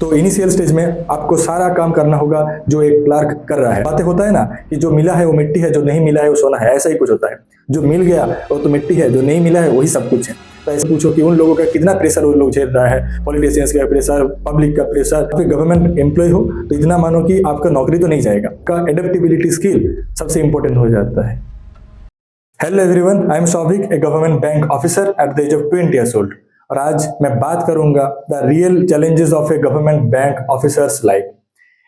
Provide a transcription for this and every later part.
तो initial stage में आपको सारा काम करना होगा जो एक क्लार्क कर रहा है। बातें होता है ना कि जो मिला है वो मिट्टी है, जो नहीं मिला है वो सोना है, ऐसा ही कुछ होता है। जो मिल गया वो तो मिट्टी है, जो नहीं मिला है वही सब कुछ है। तो ऐसे पूछो कि उन लोगों का कितना प्रेशर उन लोग झेल रहा है, पॉलिटिशियंस का प्रेशर, पब्लिक का प्रेशर। फिर गवर्नमेंट एम्प्लॉय हो तो इतना मानो कि आपका नौकरी तो नहीं जाएगा, का एडेप्टेबिलिटी स्किल सबसे इंपॉर्टेंट हो जाता है। Hello everyone, I am Shouvik, a government bank officer at the age of 20 years old। और आज मैं बात करूंगा the real challenges of a government bank officer's life.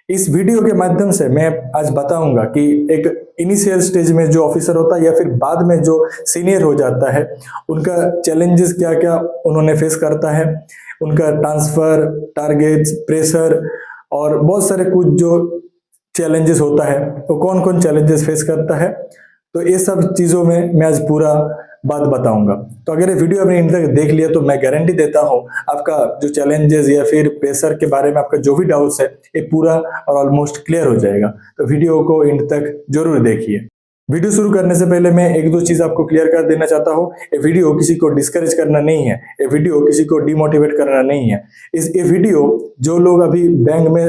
इस वीडियो के माध्यम से मैं आज बताऊंगा कि एक इनिशियल स्टेज में जो ऑफिसर होता है या फिर बाद में जो सीनियर हो जाता है, उनका चैलेंजेस क्या क्या उन्होंने फेस करता है, उनका ट्रांसफर, टारगेट्स, प्रेशर और बहुत सारे कुछ जो चैलेंजेस होता है, तो कौन कौन चैलेंजेस फेस करता है। तो ये सब चीज़ों में मैं आज पूरा बात बताऊंगा। तो अगर ये वीडियो आपने इन तक देख लिया तो मैं गारंटी देता हूँ आपका जो चैलेंजेस या फिर प्रेशर के बारे में आपका जो भी डाउट्स है ये पूरा और ऑलमोस्ट क्लियर हो जाएगा। तो वीडियो को इन तक जरूर देखिए। वीडियो शुरू करने से पहले मैं एक दो चीज आपको क्लियर कर देना चाहता हूँ। ये वीडियो किसी को डिस्करेज करना नहीं है, ये वीडियो किसी को डिमोटिवेट करना नहीं है। ये वीडियो जो लोग अभी बैंक में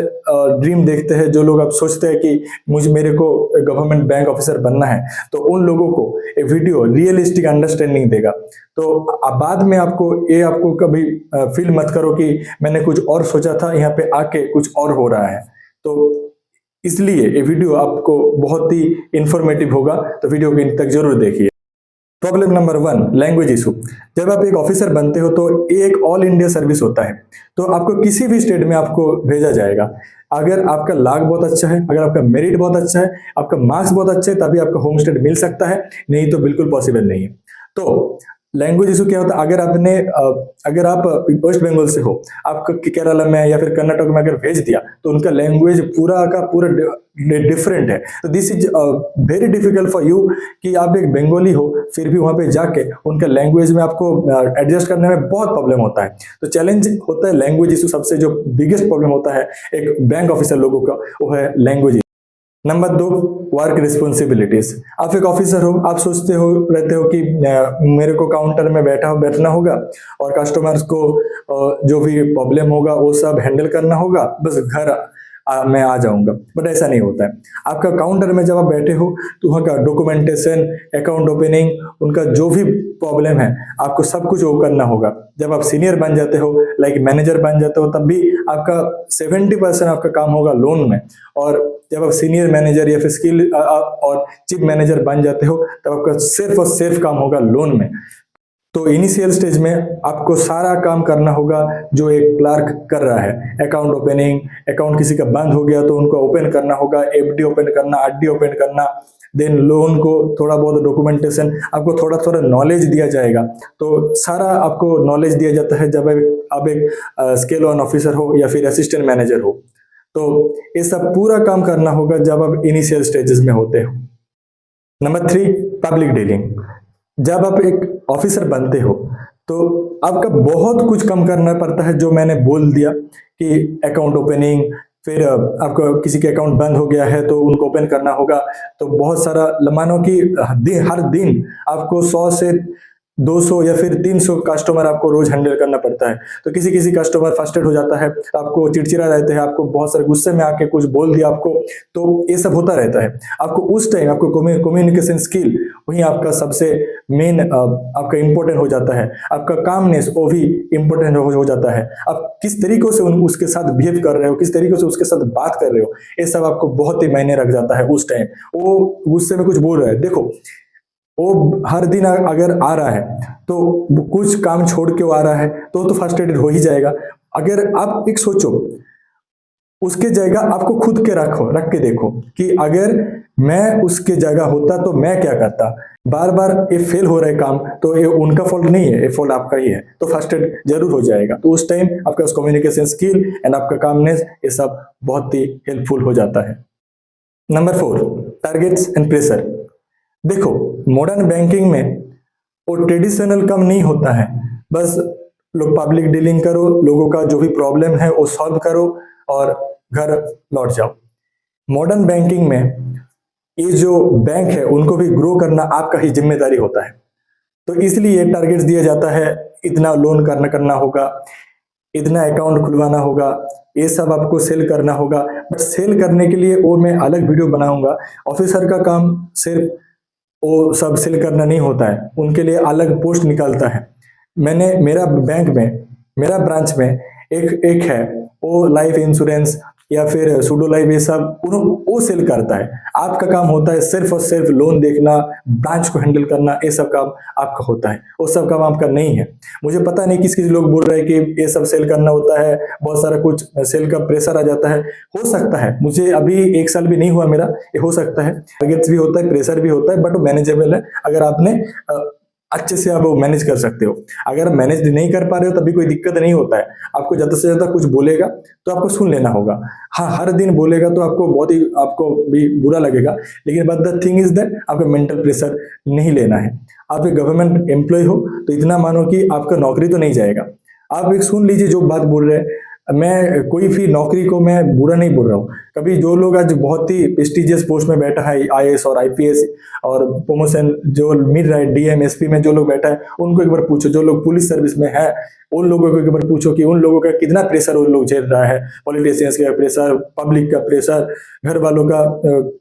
ड्रीम देखते हैं, जो लोग अब सोचते हैं कि मेरे को गवर्नमेंट बैंक ऑफिसर बनना है, तो उन लोगों को ये वीडियो रियलिस्टिक अंडरस्टैंडिंग देगा। तो बाद में आपको कभी फील मत करो कि मैंने कुछ और सोचा था, यहाँ पे आके कुछ और हो रहा है। तो इसलिए ये वीडियो आपको बहुत ही इंफॉर्मेटिव होगा, तो वीडियो को इन तक जरूर देखिए। Problem number 1, language issue. जब आप एक ऑफिसर बनते हो तो एक ऑल इंडिया सर्विस होता है, तो आपको किसी भी स्टेट में आपको भेजा जाएगा। अगर आपका लाग बहुत अच्छा है, अगर आपका मेरिट बहुत अच्छा है, आपका मार्क्स बहुत अच्छा है, तभी आपका होम स्टेट मिल सकता है, नहीं तो बिल्कुल पॉसिबल नहीं है। तो लैंग्वेज इशू क्या होता है, अगर आप वेस्ट बंगाल से हो, आपको केरला में या फिर कर्नाटक में अगर भेज दिया तो उनका लैंग्वेज पूरा का पूरा डिफरेंट है। तो this is very difficult for you कि आप एक बंगाली हो फिर भी वहां पे जाके उनका लैंग्वेज में आपको एडजस्ट करने में बहुत प्रॉब्लम होता है। तो चैलेंज होता है लैंग्वेज इशू। सबसे जो बिगेस्ट प्रॉब्लम होता है एक बैंक ऑफिसर लोगों का, वो है लैंग्वेज। Number 2, work responsibilities. आप एक ऑफिसर हो, आप सोचते हो रहते हो कि मेरे को काउंटर में बैठना होगा और कस्टमर्स को जो भी प्रॉब्लम होगा वो सब हैंडल करना होगा, बस घर मैं आ जाऊंगा। बट ऐसा नहीं होता है। आपका काउंटर में जब आप बैठे हो तो वहाँ का डॉक्यूमेंटेशन, अकाउंट ओपनिंग, उनका जो भी प्रॉब्लम है आपको सब कुछ वो करना होगा। जब आप सीनियर बन जाते हो, लाइक मैनेजर बन जाते हो, तब भी आपका 70% आपका काम होगा लोन में। और जब आप सीनियर मैनेजर या फिर स्किल और चीफ मैनेजर बन जाते हो तब आपका सिर्फ और सिर्फ काम होगा लोन में। तो इनिशियल स्टेज में आपको सारा काम करना होगा जो एक क्लार्क कर रहा है। अकाउंट ओपनिंग, अकाउंट किसी का बंद हो गया तो उनको ओपन करना होगा, एफडी ओपन करना, आरडी ओपन करना, देन लोन को थोड़ा बहुत डॉक्यूमेंटेशन, आपको थोड़ा थोड़ा नॉलेज दिया जाएगा। तो सारा आपको नॉलेज दिया जाता है जब आप एक स्केल 1 ऑफिसर हो या फिर असिस्टेंट मैनेजर हो। तो ये सब पूरा काम करना होगा जब आप इनिशियल स्टेजेस में होते हो। Number 3, public dealing. जब आप एक ऑफिसर बनते हो तो आपका बहुत कुछ कम करना पड़ता है, जो मैंने बोल दिया कि अकाउंट ओपनिंग, फिर आपको किसी के अकाउंट बंद हो गया है तो उनको ओपन करना होगा। तो बहुत सारा, मानो कि हर दिन आपको 100 से 200 या फिर 300 कस्टमर आपको रोज हैंडल करना पड़ता है। तो किसी कस्टमर फ्रस्ट्रेट हो जाता है, तो आपको चिड़चिड़ा रहते हैं, आपको बहुत सारे गुस्से में आके कुछ बोल दिया आपको, तो ये सब होता रहता है। आपको उस टाइम आपको कम्युनिकेशन स्किल वही आपका सबसे मेन आपका इंपॉर्टेंट हो जाता है। आपका कामनेस वो भी इंपॉर्टेंट हो जाता है। आप किस तरीके से उसके साथ बिहेव कर रहे हो, किस तरीके से उसके साथ बात कर रहे हो, ये सब आपको बहुत ही मायने रख जाता है। उस टाइम वो गुस्से में कुछ बोल रहा है, देखो वो हर दिन अगर आ रहा है तो कुछ काम छोड़ के वो आ रहा है तो फ्रस्ट्रेटेड हो ही जाएगा। अगर आप एक सोचो, उसके जगह आपको खुद के रख के देखो कि अगर मैं उसके जगह होता तो मैं क्या करता। बार बार ये फेल हो रहा है काम, तो ये उनका फॉल्ट नहीं है, ये फॉल्ट आपका ही है, तो फ्रस्ट्रेट जरूर हो जाएगा। तो उस टाइम आपका कम्युनिकेशन स्किल एंड आपका कामनेस ये सब बहुत ही हेल्पफुल हो जाता है। Number 4, targets and pressure. देखो, मॉडर्न बैंकिंग में वो ट्रेडिशनल काम नहीं होता है, बस लोग पब्लिक डीलिंग करो, लोगों का जो भी प्रॉब्लम है वो सॉल्व करो और घर लौट जाओ। मॉडर्न बैंकिंग में ये जो बैंक है उनको भी ग्रो करना आपका ही जिम्मेदारी होता है। तो इसलिए टारगेट्स दिया जाता है, इतना लोन करना होगा, इतना अकाउंट खुलवाना होगा, ये सब आपको सेल करना होगा। बट सेल करने के लिए वो मैं अलग वीडियो बनाऊंगा। ऑफिसर का काम सिर्फ वो सब सेल करना नहीं होता है, उनके लिए अलग पोस्ट निकलता है। मैंने मेरा बैंक में, मेरा ब्रांच में एक एक है, वो लाइफ इंश्योरेंस या फिर सूडो लाइफ ये सब वो सेल करता है। आपका काम होता है सिर्फ और सिर्फ लोन देखना, ब्रांच को हैंडल करना, ये सब काम आपका होता है, वो सब काम आपका नहीं है। मुझे पता नहीं किस किस लोग बोल रहे हैं कि ये सब सेल करना होता है, बहुत सारा कुछ सेल का प्रेशर आ जाता है। हो सकता है, मुझे अभी 1 साल भी नहीं हुआ मेरा, ये हो सकता है, टारगेट्स भी होता है, प्रेशर भी होता है, बट वो मैनेजेबल है अगर आपने अच्छे से आप वो मैनेज कर सकते हो। अगर मैनेज नहीं कर पा रहे हो तभी कोई दिक्कत नहीं होता है। आपको ज्यादा से ज्यादा कुछ बोलेगा तो आपको सुन लेना होगा। हाँ, हर दिन बोलेगा तो आपको बहुत ही आपको भी बुरा लगेगा, लेकिन but the thing is that आपको मेंटल प्रेशर नहीं लेना है। आप एक गवर्नमेंट एम्प्लॉय हो तो इतना मानो कि आपका नौकरी तो नहीं जाएगा। आप एक सुन लीजिए जो बात बोल रहे हैं। मैं कोई भी नौकरी को मैं बुरा नहीं बोल रहा हूँ। कभी जो लोग आज बहुत ही प्रेस्टिजियस पोस्ट में बैठा है, आईएएस और आईपीएस और प्रमोशन जो मिल रहा है, डीएम एसपी में जो लोग बैठा है, उनको एक बार पूछो। जो लोग पुलिस सर्विस में है उन लोगों को एक बार पूछो कि उन लोगों का कितना प्रेशर उन लोग झेल रहा है। पॉलिटिशियंस का प्रेशर, पब्लिक का प्रेशर, घर वालों का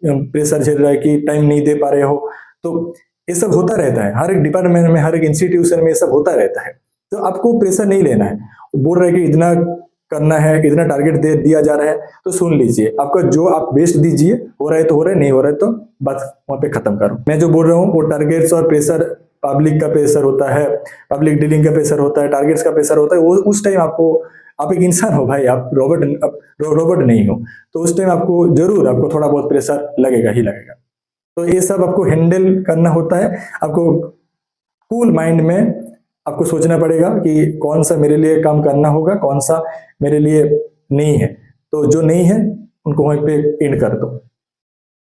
प्रेशर झेल रहा है कि टाइम नहीं दे पा रहे हो। तो ये सब होता रहता है, हर एक डिपार्टमेंट में, हर एक इंस्टीट्यूशन में ये सब होता रहता है। तो आपको प्रेशर नहीं लेना है। बोल रहे कि इतना करना है, इतना टारगेट दे दिया जा रहा है, तो सुन लीजिए, आपका जो आप बेस्ट दीजिए, हो रहा है तो हो रहा है, नहीं हो रहा है तो बस वहां पे खत्म करो। मैं जो बोल रहा हूँ वो टारगेट्स और प्रेशर, पब्लिक का प्रेशर होता है, पब्लिक डीलिंग का प्रेशर होता है, टारगेट्स का प्रेशर होता है। वो उस टाइम आपको, आप एक इंसान हो भाई, आप रोबोट नहीं हो, तो उस टाइम आपको जरूर आपको थोड़ा बहुत प्रेशर लगेगा ही लगेगा। तो ये सब आपको हैंडल करना होता है। आपको कूल माइंड में आपको सोचना पड़ेगा कि कौन सा मेरे लिए काम करना होगा, कौन सा मेरे लिए नहीं है। तो जो नहीं है उनको वहीं पे एंड कर दो।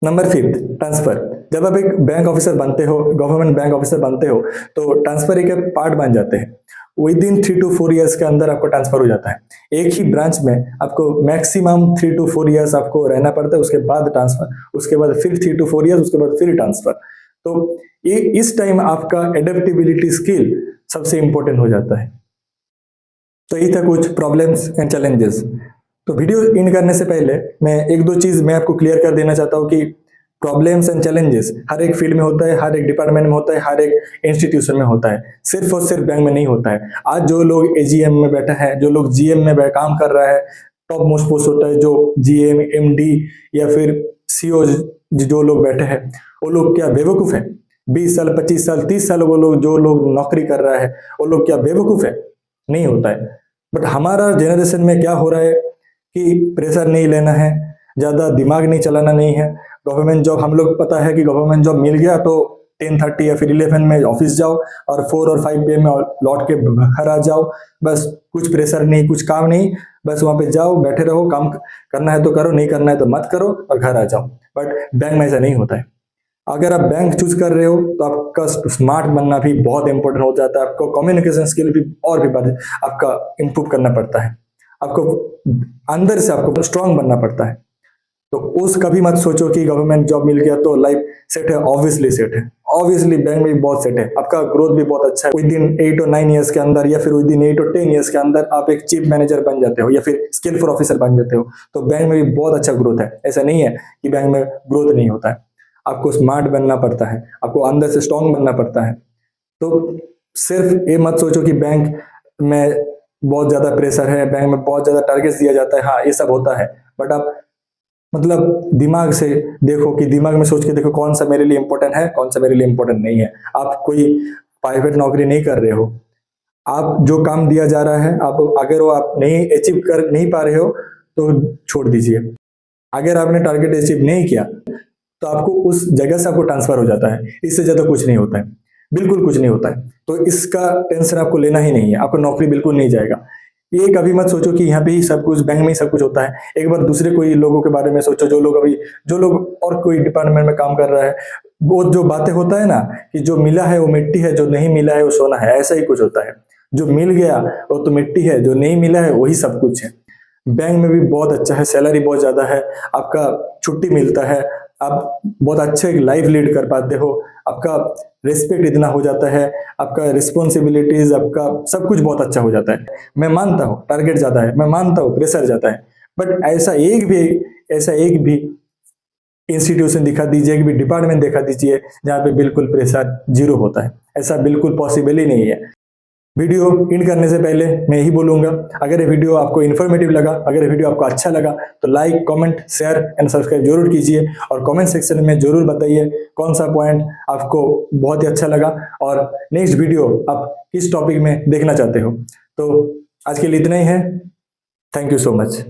Number 5, transfer. जब आप एक बैंक ऑफिसर बनते हो, गवर्नमेंट बैंक ऑफिसर बनते हो, तो ट्रांसफर एक पार्ट बन जाते हैं। विद इन 3 to 4 ईयर्स के अंदर आपको ट्रांसफर हो जाता है। एक ही ब्रांच में आपको मैक्सिमम 3 to 4 ईयर्स आपको रहना पड़ता है, उसके बाद ट्रांसफर, उसके बाद फिर 3 to 4 ईयर्स, उसके बाद फिर ट्रांसफर। तो ये इस टाइम आपका एडेप्टेबिलिटी स्किल सबसे इंपॉर्टेंट हो जाता है। तो ये था कुछ प्रॉब्लम्स एंड चैलेंजेस। तो वीडियो इन करने से पहले मैं एक दो चीज मैं आपको क्लियर कर देना चाहता हूँ कि प्रॉब्लम्स एंड चैलेंजेस हर एक फील्ड में होता है, हर एक डिपार्टमेंट में होता है, हर एक इंस्टीट्यूशन में होता है, सिर्फ और सिर्फ बैंक में नहीं होता है। आज जो लोग एजीएम में बैठा है, जो लोग जीएम में काम कर रहा है, टॉप मोस्ट पोस्ट होता है, जो जीएम, एमडी या फिर सीओ जो लोग बैठे हैं, वो लोग क्या बेवकूफ है? 20 साल, 25 साल, 30 साल वो लोग जो लोग नौकरी कर रहा है, वो लोग क्या बेवकूफ है? नहीं होता है। बट हमारा जनरेशन में क्या हो रहा है कि प्रेशर नहीं लेना है, ज्यादा दिमाग नहीं चलाना नहीं है। गवर्नमेंट जॉब, हम लोग पता है कि गवर्नमेंट जॉब मिल गया तो 10:30 या फिर 11 में ऑफिस जाओ और 4 और 5 PM में लौट के घर आ जाओ। बस कुछ प्रेशर नहीं, कुछ काम नहीं, बस वहां पे जाओ, बैठे रहो, काम करना है तो करो, नहीं करना है तो मत करो और घर आ जाओ। बट बैंक में ऐसा नहीं होता है। अगर आप बैंक चूज कर रहे हो तो आपका स्मार्ट बनना भी बहुत इंपॉर्टेंट हो जाता है। आपको कम्युनिकेशन स्किल भी और भी आपका इंप्रूव करना पड़ता है। आपको अंदर से आपको स्ट्रांग बनना पड़ता है। तो उस कभी मत सोचो कि गवर्नमेंट जॉब मिल गया तो लाइफ सेट है। ऑब्वियसली सेट है, ऑब्वियसली बैंक में भी बहुत सेट है, आपका ग्रोथ भी बहुत अच्छा है। विद इन 8 और 9 ईयर्स के अंदर या फिर विद इन 8 और 10 ईयर्स के अंदर आप एक चीफ मैनेजर बन जाते हो या फिर स्किलफुल ऑफिसर बन जाते हो। तो बैंक में भी बहुत अच्छा ग्रोथ है। ऐसा नहीं है कि बैंक में ग्रोथ नहीं होता है। आपको स्मार्ट बनना पड़ता है, आपको अंदर से स्ट्रांग बनना पड़ता है। तो सिर्फ ये मत सोचो कि बैंक में बहुत ज्यादा प्रेशर है, बैंक में बहुत ज्यादा टारगेट्स दिया जाता है, हाँ ये सब होता है। बट आप मतलब दिमाग से देखो कि दिमाग में सोच के देखो कौन सा मेरे लिए इंपॉर्टेंट है, कौन सा मेरे लिए इंपॉर्टेंट नहीं है। आप कोई प्राइवेट नौकरी नहीं कर रहे हो, आप जो काम दिया जा रहा है, आप अगर वो आप नहीं अचीव कर नहीं पा रहे हो तो छोड़ दीजिए। अगर आपने टारगेट अचीव नहीं किया तो आपको उस जगह से आपको ट्रांसफर हो जाता है। इससे ज्यादा कुछ नहीं होता है, बिल्कुल कुछ नहीं होता है। तो इसका टेंशन आपको लेना ही नहीं है, आपको नौकरी बिल्कुल नहीं जाएगा। ये कभी मत सोचो कि यहाँ पे ही सब कुछ, बैंक में ही सब कुछ होता है। एक बार दूसरे कोई लोगों के बारे में सोचो, जो लोग और कोई डिपार्टमेंट में काम कर रहा है। वो जो बातें होता है ना कि जो मिला है वो मिट्टी है, जो नहीं मिला है वो सोना है, ऐसा ही कुछ होता है। जो मिल गया वो तो मिट्टी है, जो नहीं मिला है वही सब कुछ है। बैंक में भी बहुत अच्छा है, सैलरी बहुत ज्यादा है, आपका छुट्टी मिलता है, आप बहुत अच्छे लाइफ लीड कर पाते हो, आपका रिस्पेक्ट इतना हो जाता है, आपका रिस्पॉन्सिबिलिटीज, आपका सब कुछ बहुत अच्छा हो जाता है। मैं मानता हूँ टारगेट ज्यादा है, मैं मानता हूँ प्रेशर ज्यादा है, बट ऐसा एक भी इंस्टीट्यूशन दिखा दीजिए, एक भी डिपार्टमेंट दिखा दीजिए जहाँ पे बिल्कुल प्रेशर जीरो होता है। ऐसा बिल्कुल पॉसिबल ही नहीं है। वीडियो एंड करने से पहले मैं यही बोलूंगा, अगर ये वीडियो आपको इन्फॉर्मेटिव लगा, अगर ये वीडियो आपको अच्छा लगा तो like, comment, share and subscribe जरूर कीजिए और कमेंट सेक्शन में जरूर बताइए कौन सा पॉइंट आपको बहुत ही अच्छा लगा और नेक्स्ट वीडियो आप किस टॉपिक में देखना चाहते हो। तो आज के लिए इतना ही है। Thank you so much.